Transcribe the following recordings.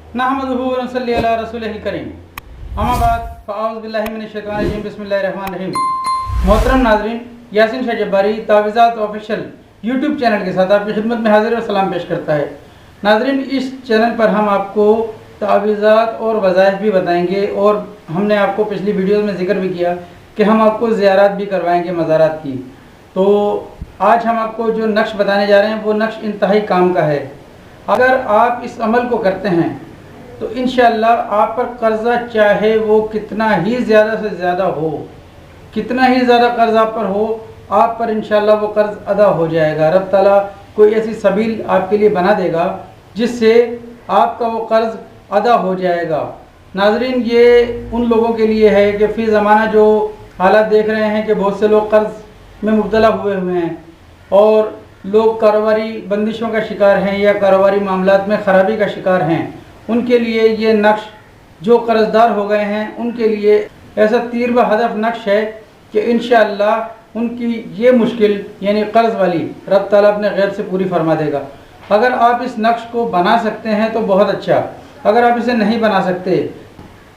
नहमदुहु व नसल्ली अला रसूलिहिल करीम। अम्मा बाद फ़अऊज़ु बिल्लाहि मिनश शैतानिर रजीम। बिस्मिल्लाहिर रहमानिर रहीम। मोहतरम नाज़रीन, यासीन शाह जब्बारी तावीज़ात ऑफिशियल यूट्यूब चैनल के साथ आपकी खिदमत में हाजिर और सलाम पेश करता है। नाज़रीन, इस चैनल पर हम आपको तावीज़ात और वज़ाइफ भी बताएंगे और हमने आपको पिछली वीडियो में ज़िक्र भी किया कि हम आपको ज़ियारत भी करवाएंगे मज़ारात की। तो आज हम आपको जो नक्श बताने जा रहे हैं वो नक्श इंतहाई काम का है। अगर आप इस अमल को करते हैं तो इंशाअल्लाह आप पर कर्ज़ा चाहे वो कितना ही ज़्यादा से ज़्यादा हो, कितना ही ज़्यादा कर्ज़ आप पर हो, आप पर इंशाअल्लाह वो कर्ज़ अदा हो जाएगा। रब ताला कोई ऐसी सबील आपके लिए बना देगा जिससे आपका वो कर्ज़ अदा हो जाएगा। नाज़रीन, ये उन लोगों के लिए है कि फ़ी ज़माना जो हालात देख रहे हैं कि बहुत से लोग कर्ज़ में मुब्तला हुए हैं और लोग कारोबारी बंदिशों का शिकार हैं या कारोबारी मामलात में ख़राबी का शिकार हैं। उनके लिए ये नक्श, जो कर्ज़दार हो गए हैं उनके लिए ऐसा तीर व हदफ नक्श है कि इंशाअल्लाह उनकी ये मुश्किल यानी कर्ज़ वाली रब ताला अपने गैब से पूरी फरमा देगा। अगर आप इस नक्श को बना सकते हैं तो बहुत अच्छा, अगर आप इसे नहीं बना सकते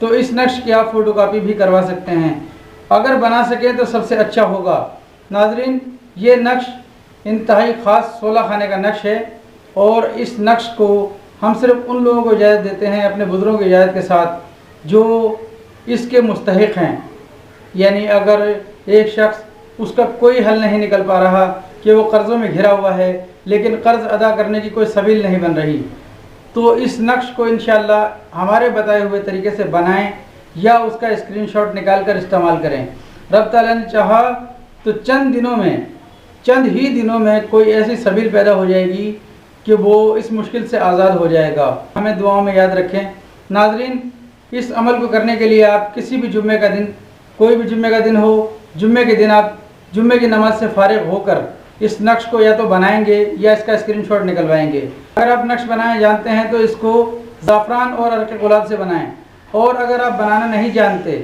तो इस नक्श की आप फ़ोटोकॉपी भी करवा सकते हैं। अगर बना सकें तो सबसे अच्छा होगा। नाज़रीन, ये नक्श इंतहाई ख़ास 16 खाने का नक्श है और इस नक्श को हम सिर्फ उन लोगों को इजाज़त देते हैं अपने बुज़ुर्गों की इजाज़त के साथ जो इसके मुस्तहिक़ हैं। यानी अगर एक शख्स उसका कोई हल नहीं निकल पा रहा कि वो कर्ज़ों में घिरा हुआ है लेकिन कर्ज़ अदा करने की कोई सबील नहीं बन रही, तो इस नक्श को इंशाअल्लाह हमारे बताए हुए तरीके से बनाएं या उसका स्क्रीनशॉट निकाल कर इस्तेमाल करें। रब ताला ने चाहा तो चंद ही दिनों में कोई ऐसी सबील पैदा हो जाएगी कि वो इस मुश्किल से आज़ाद हो जाएगा। हमें दुआओं में याद रखें। नाज़रीन, इस अमल को करने के लिए आप किसी भी जुम्मे का दिन, कोई भी जुम्मे का दिन हो, जुम्मे के दिन आप जुम्मे की नमाज से फारिग होकर इस नक्श को या तो बनाएंगे या इसका स्क्रीनशॉट निकलवाएंगे। अगर आप नक्श बनाना जानते हैं तो इसको ज़ाफ़रान और अर्क़ गुलाब से बनाएं, और अगर आप बनाना नहीं जानते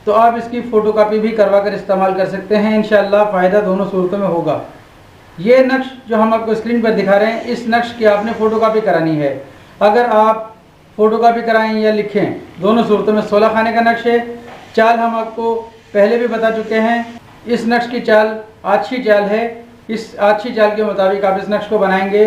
तो आप इसकी फ़ोटोकॉपी भी करवा कर इस्तेमाल कर सकते हैं। इंशाअल्लाह फ़ायदा दोनों सूरतों में होगा। ये नक्श जो हम आपको स्क्रीन पर दिखा रहे हैं, इस नक्श की आपने फ़ोटोकॉपी करानी है। अगर आप फ़ोटोकॉपी कराएं या लिखें, दोनों सूरतों में 16 खाने का नक्श है। चाल हम आपको पहले भी बता चुके हैं। इस नक्श की चाल आछी चाल है। इस आछी चाल के मुताबिक आप इस नक्श को बनाएंगे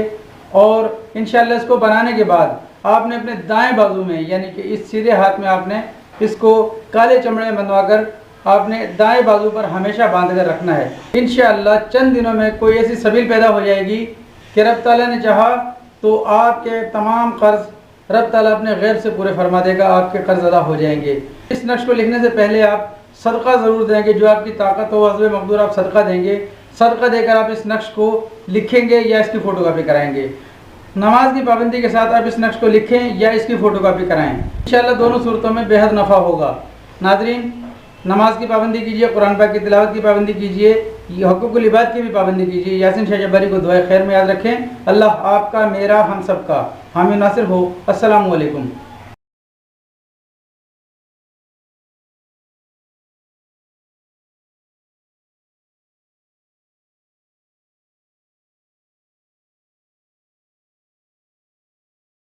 और इंशाअल्लाह इसको बनाने के बाद आपने अपने दाएँ बाजू में यानी कि इस सीधे हाथ में आपने इसको काले चमड़े में बंधवा कर आपने दाएं बाजू पर हमेशा बांध कर रखना है। इंशाअल्लाह चंद दिनों में कोई ऐसी सबील पैदा हो जाएगी कि रब ताला ने चाहा तो आपके तमाम कर्ज़ रब ताला अपने गैब से पूरे फरमा देगा, आपके कर्ज़ अदा हो जाएंगे। इस नक्श को लिखने से पहले आप सदका ज़रूर देंगे, जो आपकी ताकत हो हस्बे मक़दूर आप सदका देंगे। सदका देकर आप इस नक्श को लिखेंगे या इसकी फ़ोटोकॉपी कराएँगे। नमाज की पाबंदी के साथ आप इस नक्श को लिखें या इसकी फ़ोटोकॉपी कराएँ। इंशाअल्लाह दोनों सूरतों में बेहद नफ़ा होगा। नाज़रीन, नमाज की पाबंदी कीजिए, कुरान पाक की तिलावत की पाबंदी कीजिए, हुकूकुल इबाद की भी पाबंदी कीजिए। यासीन शाह जब्बारी को दुआए खैर में याद रखें। अल्लाह आपका, मेरा, हम सब का हामी नासिर हो। अस्सलामु अलैकुम।